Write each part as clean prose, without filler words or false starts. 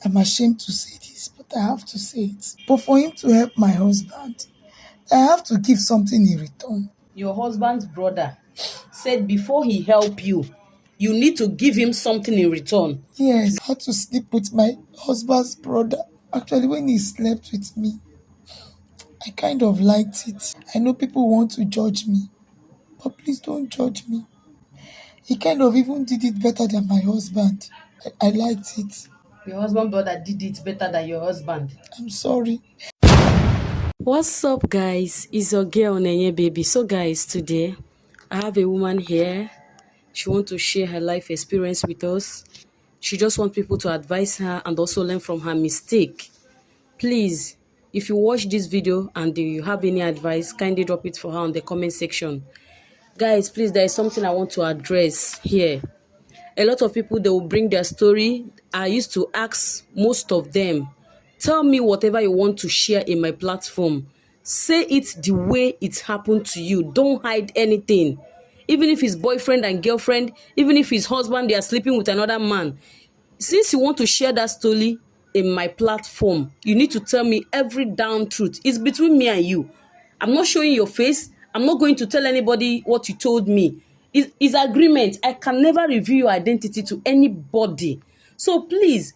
I'm ashamed to say this, but I have to say it. But for him to help my husband, I have to give something in return. Your husband's brother said before he help you, you need to give him something in return. Yes, I had to sleep with my husband's brother. Actually, when he slept with me, I kind of liked it. I know people want to judge me, but please don't judge me. He kind of even did it better than my husband. I liked it. Your husband brother did it better than your husband. I'm sorry. What's up, guys? It's your girl Nenye Baby. So guys, today I have a woman here. She wants to share her life experience with us. She just wants people to advise her and also learn from her mistake. Please, if you watch this video and you have any advice, kindly drop it for her on the comment section. Guys, please, there is something I want to address here. A lot of people, they will bring their story. I used to ask most of them, tell me whatever you want to share in my platform. Say it the way it happened to you. Don't hide anything. Even if it's boyfriend and girlfriend, even if it's husband, they are sleeping with another man. Since you want to share that story in my platform, you need to tell me every down truth. It's between me and you. I'm not showing your face. I'm not going to tell anybody what you told me. It's agreement. I can never reveal your identity to anybody. So please,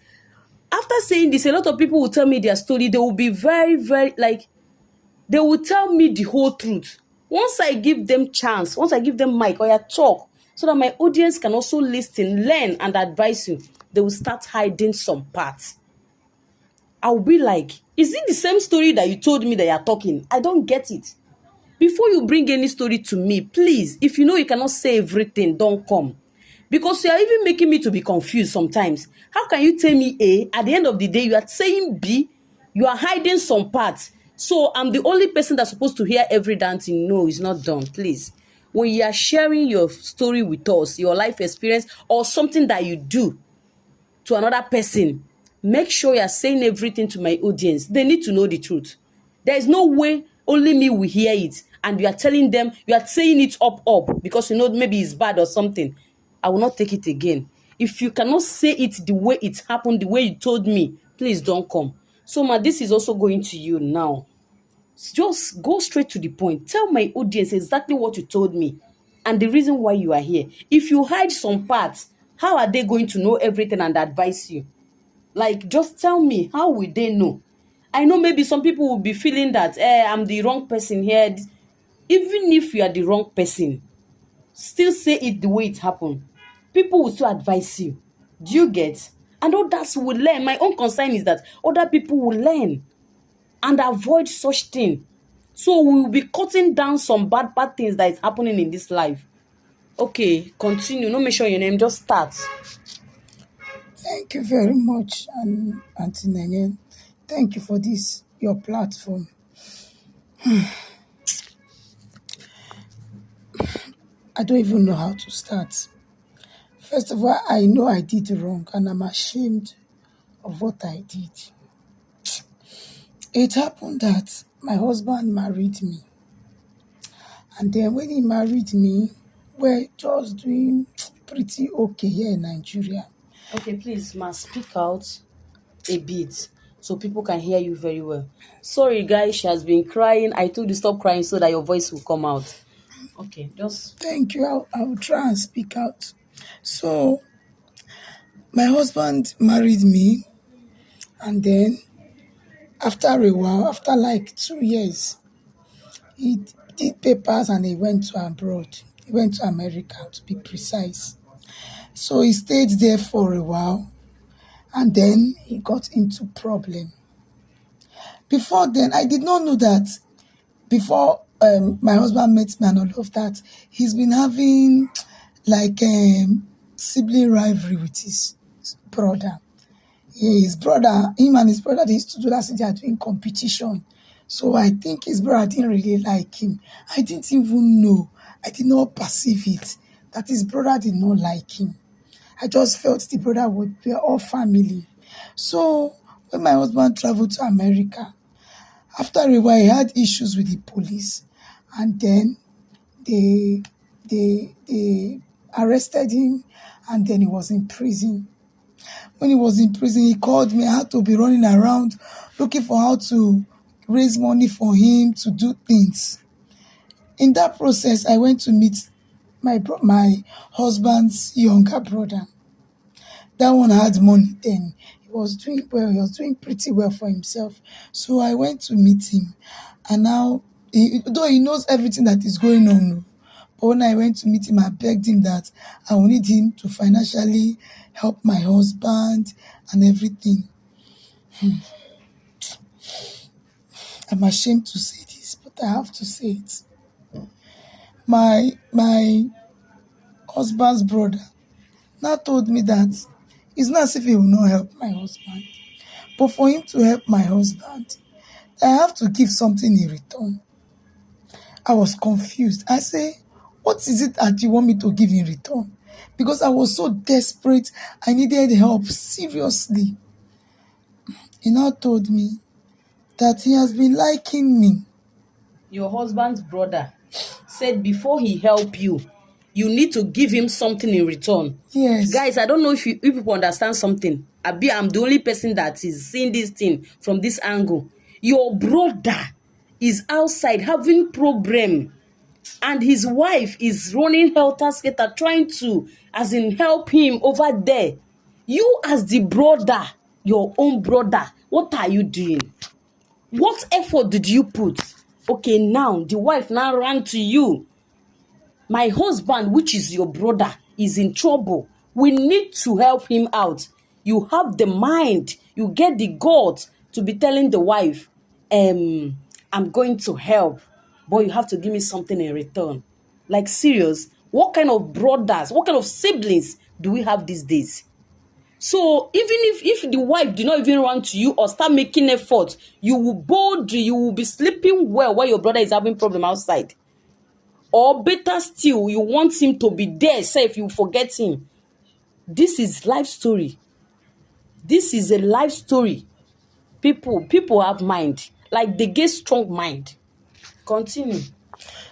after saying this, a lot of people will tell me their story. They will be very, very, like, they will tell me the whole truth. Once I give them chance, once I give them mic or I talk, so that my audience can also listen, learn, and advise you, they will start hiding some parts. I'll be like, is it the same story that you told me that you're talking? I don't get it. Before you bring any story to me, please, if you know you cannot say everything, don't come. Because you are even making me to be confused sometimes. How can you tell me A, at the end of the day, you are saying B, you are hiding some parts. So I'm the only person that's supposed to hear every damn thing. No, it's not done, please. When you are sharing your story with us, your life experience, or something that you do to another person, make sure you are saying everything to my audience. They need to know the truth. There is no way only me will hear it and you are telling them, you are saying it up because you know maybe it's bad or something. I will not take it again. If you cannot say it the way it happened, the way you told me, please don't come. So this is also going to you now. Just go straight to the point. Tell my audience exactly what you told me and the reason why you are here. If you hide some parts, how are they going to know everything and advise you? Like, just tell me, how will they know? I know maybe some people will be feeling that, I'm the wrong person here. Even if you are the wrong person, still say it the way it happened. People will still advise you. Do you get? And others will learn. My own concern is that other people will learn and avoid such thing. So we will be cutting down some bad things that is happening in this life. Okay, continue. No mention your name, just start. Thank you very much, Auntie Nenyen. Thank you for this, your platform. I don't even know how to start. First of all, I know I did wrong and I'm ashamed of what I did. It happened that my husband married me. And then when he married me, we're just doing pretty okay here in Nigeria. Okay, please, speak out a bit so people can hear you very well. Sorry, guys, she has been crying. I told you stop crying so that your voice will come out. Okay, just. Thank you. I'll try and speak out. So, my husband married me, and then after a while, after like 2 years, he did papers and he went to abroad. He went to America, to be precise. So he stayed there for a while, and then he got into problem. Before then, I did not know that before my husband met me and all of that, he's been having like sibling rivalry with his brother. His brother, him and his brother, they used to do that since they are doing competition. So I think his brother didn't really like him. I didn't even know. I did not perceive it, that his brother did not like him. I just felt the brother would be all family. So when my husband traveled to America, after a while he had issues with the police, and then they arrested him, and then he was in prison. When he was in prison, he called me. I had to be running around looking for how to raise money for him to do things. In that process, I went to meet my husband's younger brother. That one had money then. He was doing well. He was doing pretty well for himself. So I went to meet him. And now, though he knows everything that is going on, but when I went to meet him, I begged him that I will need him to financially help my husband and everything. I'm ashamed to say this, but I have to say it. My husband's brother now told me that it's not as if he will not help my husband, but for him to help my husband, I have to give something in return. I was confused. I say, what is it that you want me to give in return? Because I was so desperate. I needed help, seriously. He now told me that he has been liking me. Your husband's brother said before he help you, you need to give him something in return. Yes. Guys, I don't know if people understand something. Abi, I'm the only person that is seeing this thing from this angle. Your brother is outside having problem, and his wife is running helter-skelter trying to, as in, help him over there. You as the brother, your own brother, what are you doing? What effort did you put? Okay, now the wife now ran to you. My husband, which is your brother, is in trouble. We need to help him out. You have the mind, you get the guts to be telling the wife, I'm going to help, but you have to give me something in return. Like, serious, what kind of brothers, what kind of siblings do we have these days? So even if the wife did not even run to you or start making effort, you will be sleeping well while your brother is having problem outside. Or better still, you want him to be there, say if you forget him. This is life story. This is a life story. People have mind. Like, they get strong mind. Continue.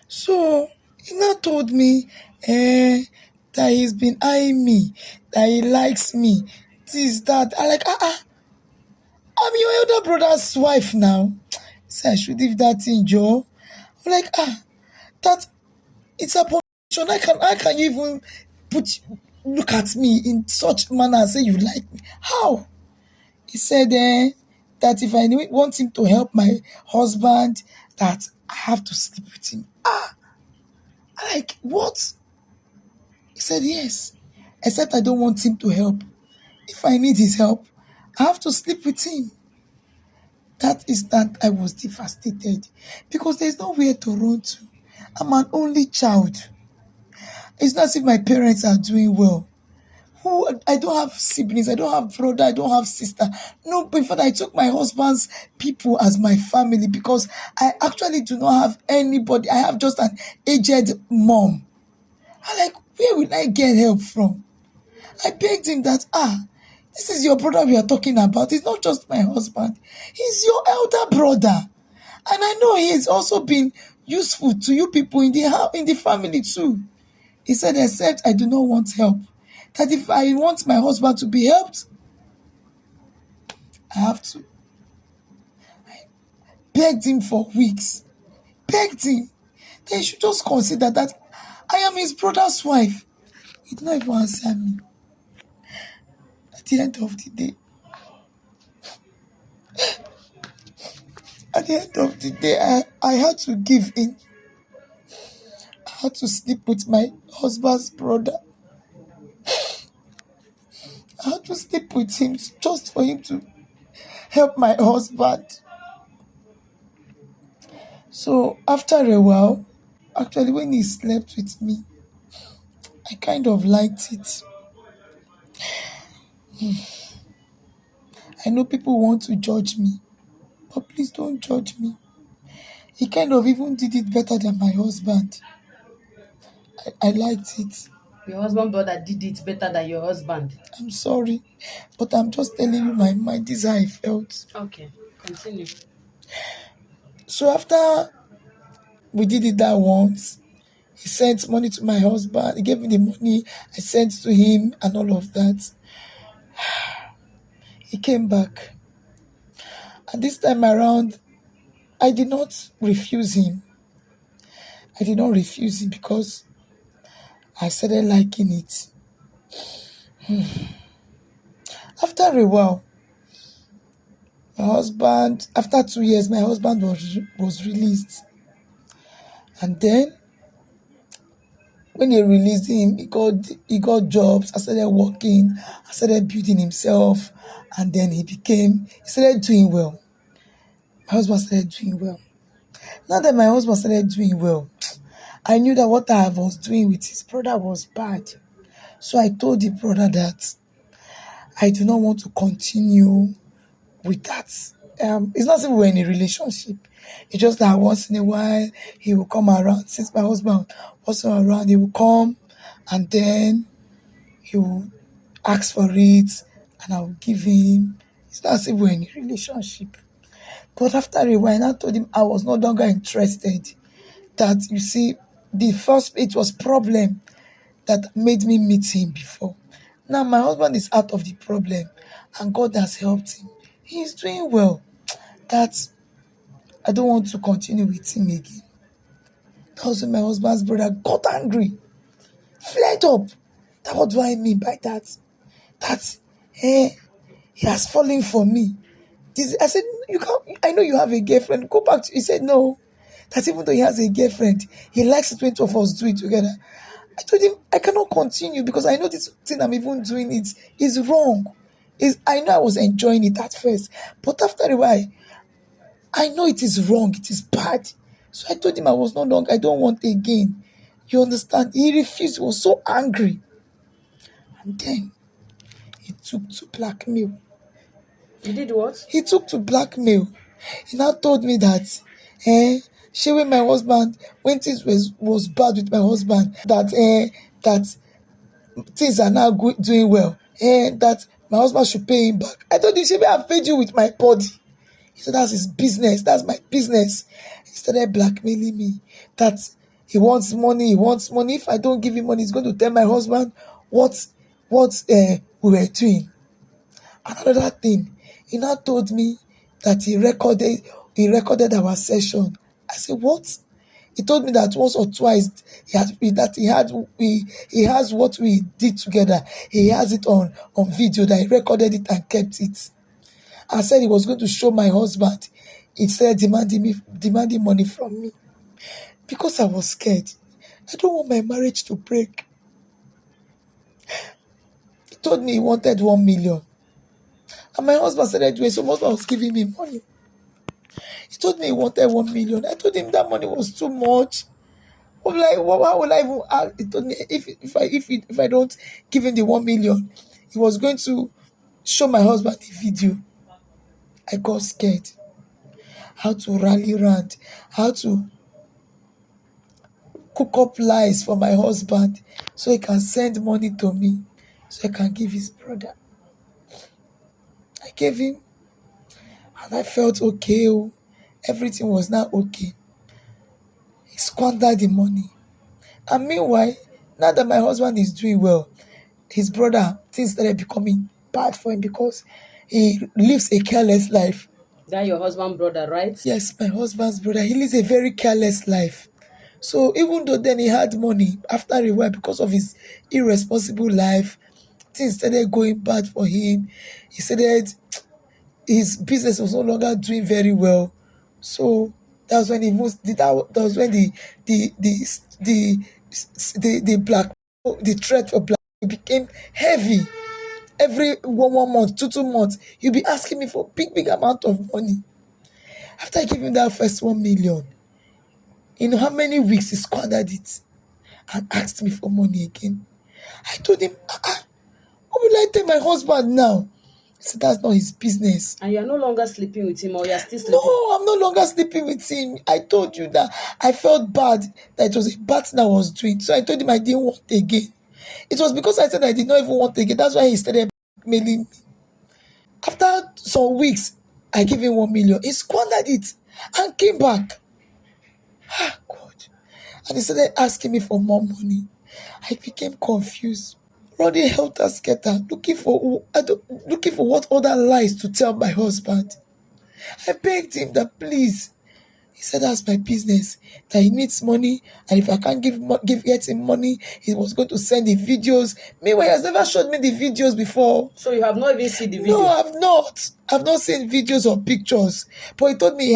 So he now told me that he's been eyeing me, that he likes me, this, that. I like, I'm your elder brother's wife now. So I should leave that in, Joe. I'm like, that it's a position. How can you even look at me in such manner and say you like me? How? He said that if I want him to help my husband, that I have to sleep with him. I like, what? He said, yes. Except I don't want him to help. If I need his help, I have to sleep with him. That instant, I was devastated because there's nowhere to run to. I'm an only child. It's not as if my parents are doing well. I don't have siblings, I don't have brother, I don't have sister. No, before I took my husband's people as my family because I actually do not have anybody. I have just an aged mom. I like, where will I get help from? I begged him that, this is your brother we are talking about. It's not just my husband. He's your elder brother. And I know he has also been useful to you people in the family too. He said, except I do not want help. That if I want my husband to be helped, I have to. I begged him for weeks. Begged him. Then he should just consider that I am his brother's wife. He did not even answer me. At the end of the day, I had to give in. I had to sleep with my husband's brother. I had to sleep with him just for him to help my husband. So after a while, actually when he slept with me, I kind of liked it. I know people want to judge me, but please don't judge me. He kind of even did it better than my husband. I liked it. Your husband brother did it better than your husband. I'm sorry, but I'm just telling you my mind. This is how I felt. Okay, continue. So after we did it that once, he sent money to my husband. He gave me the money. I sent to him and all of that. He came back. And this time around, I did not refuse him. I did not refuse him because I started liking it. After a while, after 2 years, my husband was released. And then when they released him, he got jobs. I started working. I started building himself, and then he started doing well. My husband started doing well. Now that my husband started doing well, I knew that what I was doing with his brother was bad. So I told the brother that I do not want to continue with that. It's not even we're in a relationship. It's just that once in a while he will come around. Since my husband wasn't around, he will come and then he will ask for it and I will give him. It's not as if we're in a relationship. But after a while, I told him I was no longer interested. That you see, it was problem that made me meet him before. Now my husband is out of the problem and God has helped him. He is doing well. That I don't want to continue with him again. Also, my husband's brother got angry, flared up. That what do I mean by that? That he has fallen for me. I said, you can't. I know you have a girlfriend. Go back to. He said no. That even though he has a girlfriend, he likes it when two of us do it together. I told him I cannot continue because I know this thing I'm even doing is wrong. I know I was enjoying it at first, but after a while, I know it is wrong. It is bad. So I told him I was no longer. I don't want again. You understand? He refused. He was so angry, and then he took to blackmail. You did what? He took to blackmail. He now told me that, she when my husband, when things was bad with my husband, that things are now doing well, that my husband should pay him back. I told him, Shebi, I paid you with my body. He said, that's his business. That's my business. He started blackmailing me that he wants money. He wants money. If I don't give him money, he's going to tell my husband what we were doing. Another thing, he now told me that he recorded our session. I said, what? He told me that once or twice he has what we did together. He has it on video, that he recorded it and kept it. I said he was going to show my husband. He started demanding money from me because I was scared. I don't want my marriage to break. He told me he wanted 1 million. And my husband started doing so. My husband was giving me money. He told me he wanted 1 million. I told him that money was too much. I'm like, why would I even ask? He told me if I don't give him the 1 million, he was going to show my husband the video. I got scared. How to rally round, how to cook up lies for my husband so he can send money to me, so I can give his brother. I gave him, and I felt okay. Everything was now okay. He squandered the money. And meanwhile, now that my husband is doing well, his brother, things started becoming bad for him because he lives a careless life. That your husband brother, right? Yes, my husband's brother, he lives a very careless life. So even though then he had money, after a while, because of his irresponsible life, things started going bad for him. His business was no longer doing very well. So that was when the threat for black became heavy. Every one month, 2 months, he'll be asking me for big amount of money. After I gave him that first 1 million, you know how many weeks he squandered it and asked me for money again. I told him, what will I tell my husband now? He said, that's not his business. And you're no longer sleeping with him, or you're still sleeping? No, I'm no longer sleeping with him. I told you that I felt bad, that it was a bad thing I was doing. So I told him I didn't want again. It was because I said I did not even want again. That's why he started mailing me. After some weeks, I gave him 1 million. He squandered it and came back. God. And he started asking me for more money. I became confused. running helter-skelter, looking for what other lies to tell my husband. I begged him that please. He said that's my business, that he needs money, and if I can't get him money, he was going to send the videos. Meanwhile, he has never showed me the videos before. So you have not even seen the video? No, I've not. I've not seen videos or pictures. But he told me he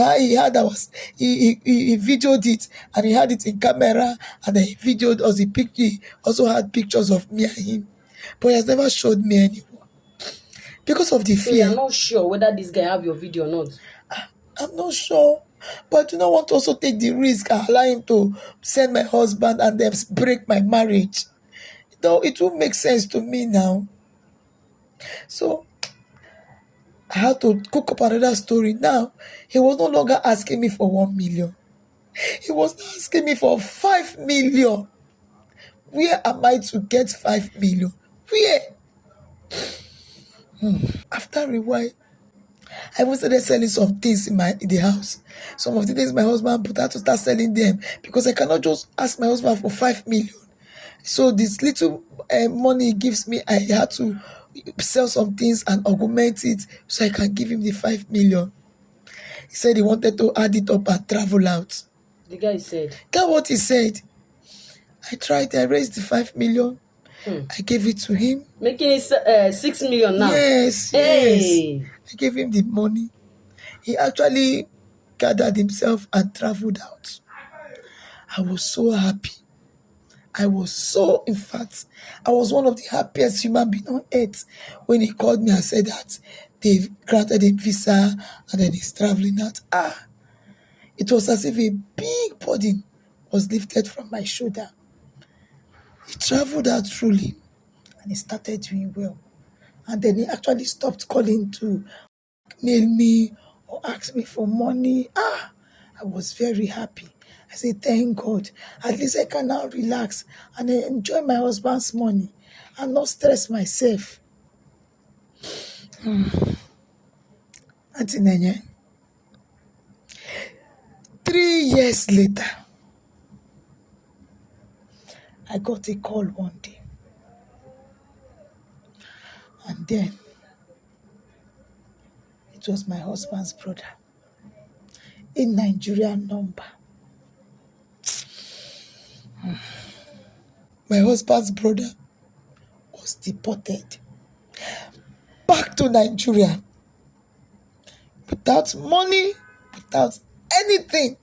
videoed it, and he had it in camera, and then he videoed us. He also had pictures of me and him. But he has never showed me anyone. Because of the fear. So you're not sure whether this guy have your video or not? I'm not sure. But I do not want to also take the risk and allow him to send my husband and then break my marriage. Though it will make sense to me now. So I had to cook up another story. Now he was no longer asking me for 1 million. He was asking me for 5 million. Where am I to get 5 million? Where? After a while, I even started selling some things in the house. Some of the things my husband put, I had to start selling them because I cannot just ask my husband for 5 million. So this little money he gives me, I had to sell some things and augment it so I can give him the 5 million. He said he wanted to add it up and travel out. The guy said? That's what he said. I tried, I raised the 5 million. I gave it to him. Making it 6 million now? Yes, hey. Yes. I gave him the money. He actually gathered himself and traveled out. I was so happy. In fact, I was one of the happiest human beings on earth when he called me and said that they've granted him visa and then he's traveling out. It was as if a big burden was lifted from my shoulder. He traveled out truly and he started doing well. And then he actually stopped calling to mail me or ask me for money. I was very happy. I said, thank God. At least I can now relax and enjoy my husband's money and not stress myself. Auntie Nenye, 3 years later, I got a call one day. And then, it was my husband's brother. A Nigerian number. My husband's brother was deported back to Nigeria without money, without anything.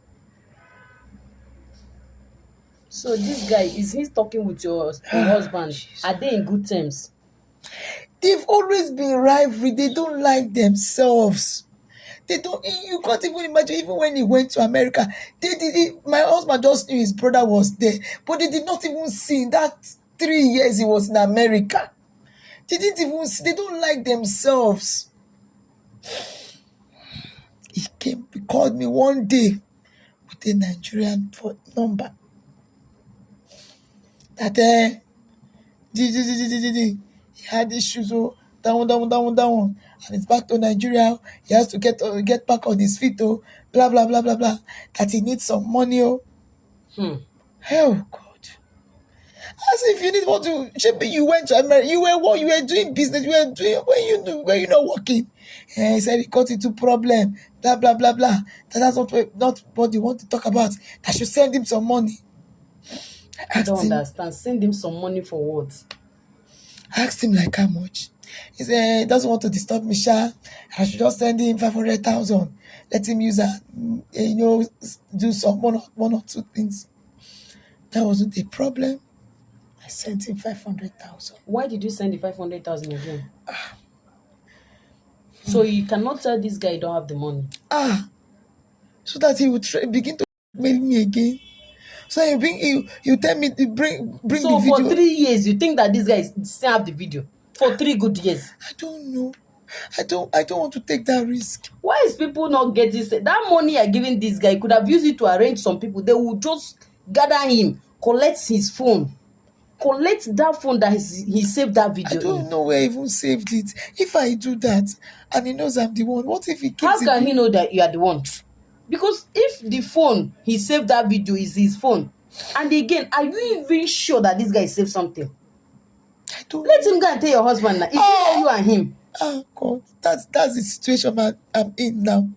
So this guy, is he talking with your husband? Are they in good terms? They've always been rivalry. They don't like themselves. They don't. You can't even imagine. Even when he went to America, my husband just knew his brother was there, but they did not even see that 3 years he was in America. They didn't even see. They don't like themselves. He called me one day with a Nigerian number. That he had issues. Down, and it's back to Nigeria. He has to get back on his feet. Blah blah blah blah blah. That he needs some money. Oh God! As if you need what to. You went to America. You were doing business. You were doing when you not working. He said he got into problem. Blah blah blah blah. That's not what you want to talk about. I should send him some money. I don't understand. Send him some money for what? I asked him like how much. He said he doesn't want to disturb me, Sha. I should just send him 500,000. Let him use that, do some one or two things. That wasn't the problem. I sent him 500,000. Why did you send the 500,000 again? So you cannot tell this guy you don't have the money. So that he would begin to mail me again. So you tell me to bring the video. So for 3 years, you think that this guy still have the video? For 3 good years? I don't know. I don't want to take that risk. Why is people not getting that money you're giving this guy? Could have used it to arrange some people. They would just gather him, collect his phone, collect that phone that he saved that video. I don't know where he even saved it. If I do that and he knows I'm the one, what if he keeps it? How can he know that you are the one? Because if the phone he saved that video is his phone, and again, are you even sure that this guy saved something? Let him go and tell your husband now. It's you and him. Oh God, that's the situation I'm in now.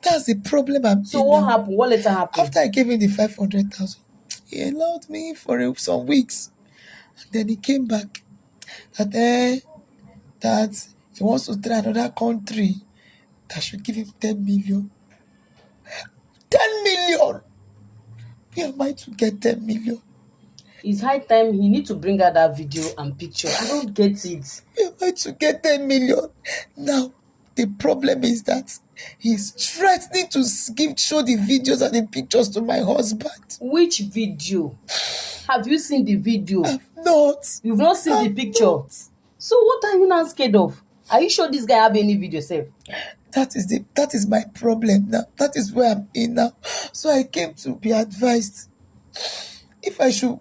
That's the problem I'm in. So what now. happened? What later happened? After I gave him the 500,000, he allowed me for some weeks, and then he came back that he wants to try another country that should give him 10 million. 10 million. Where am I to get 10 million? It's high time he need to bring out that video and picture. I don't get it. Where am I to get 10 million? Now, the problem is that he's threatening to show the videos and the pictures to my husband. Which video? Have you seen the video? I've not. You've not seen the picture. Not. So what are you now scared of? Are you sure this guy have any video sef? That is my problem now. That is where I'm in now. So I came to be advised if I should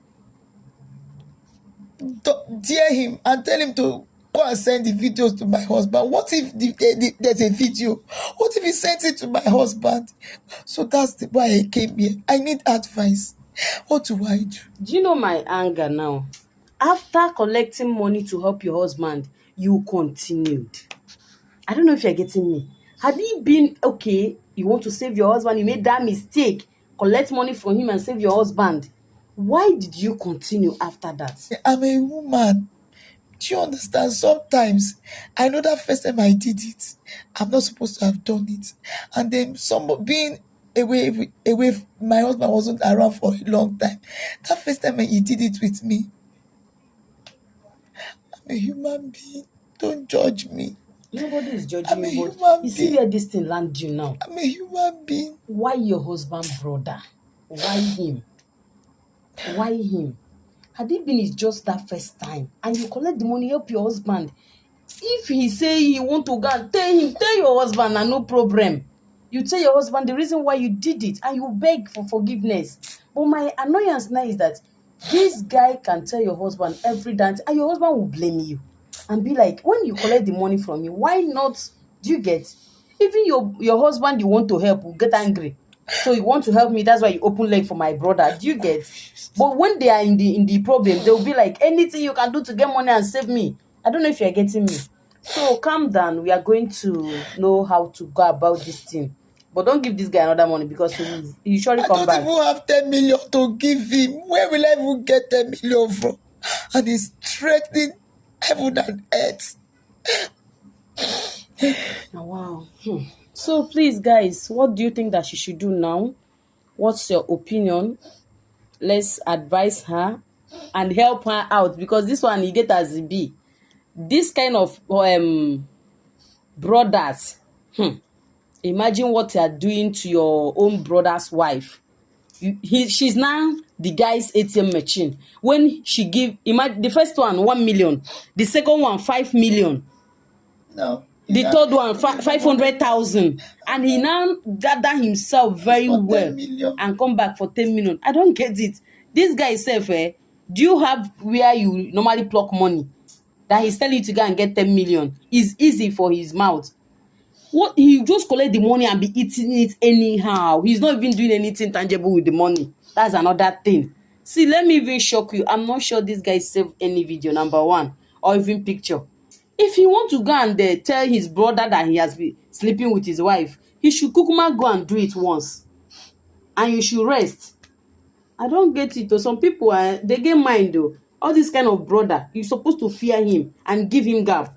dare him and tell him to go and send the videos to my husband. What if there's a video? What if he sends it to my husband? So that's why I came here. I need advice. What do I do? Do you know my anger now? After collecting money to help your husband, you continued. I don't know if you're getting me. Had it been, okay, you want to save your husband, you made that mistake, collect money from him and save your husband, why did you continue after that? I'm a woman. Do you understand? Sometimes I know that first time I did it, I'm not supposed to have done it. And then being away, my husband wasn't around for a long time. That first time he did it with me. I'm a human being. Don't judge me. Nobody is judging I'm a you, but human you see being. where this thing land you now. I'm a human being. Why your husband brother? Why him? Why him? Had it been it's just that first time and you collect the money, help your husband. If he say he want to go and tell your husband and no problem. You tell your husband the reason why you did it and you beg for forgiveness. But my annoyance now is that this guy can tell your husband every dance and your husband will blame you and be like, when you collect the money from me, why not? Do you get? Even your husband you want to help will get angry. So you want to help me, that's why you open leg for my brother. Do you get? But when they are in the problem, they'll be like, anything you can do to get money and save me. I don't know if you're getting me. So calm down. We are going to know how to go about this thing. But don't give this guy another money because he surely come back. I don't even have 10 million to give him. Where will I even get 10 million from? And he's threatening heaven and earth. Oh, wow. So please, guys, what do you think that she should do now? What's your opinion? Let's advise her and help her out because this one he get as it be. This kind of brothers, imagine what you are doing to your own brother's wife. She's now the guy's ATM machine. When she give, imagine the first one 1 million, the second one 5 million. No. The third one 500,000, and he now gather himself very well and come back for 10 million. I don't get it. This guy self, do you have where you normally pluck money that he's telling you to go and get 10 million? It's easy for his mouth. What he just collect the money and be eating it anyhow. He's not even doing anything tangible with the money. That's another thing. See, let me even shock you. I'm not sure this guy saved any video, number one, or even picture. If he want to go and tell his brother that he has been sleeping with his wife, he should kukuma go and do it once. And you should rest. I don't get it. Though. Some people, they get mind though. All this kind of brother, you're supposed to fear him and give him gap.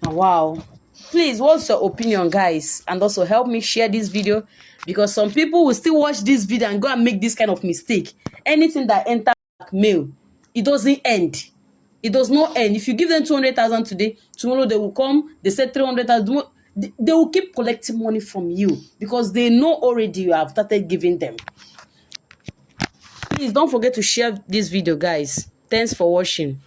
Wow. Please, what's your opinion, guys? And also help me share this video because some people will still watch this video and go and make this kind of mistake. Anything that enter mail, it doesn't end. It does not end. If you give them 200,000 today, tomorrow they will come. They said 300,000. They will keep collecting money from you because they know already you have started giving them. Please don't forget to share this video, guys. Thanks for watching.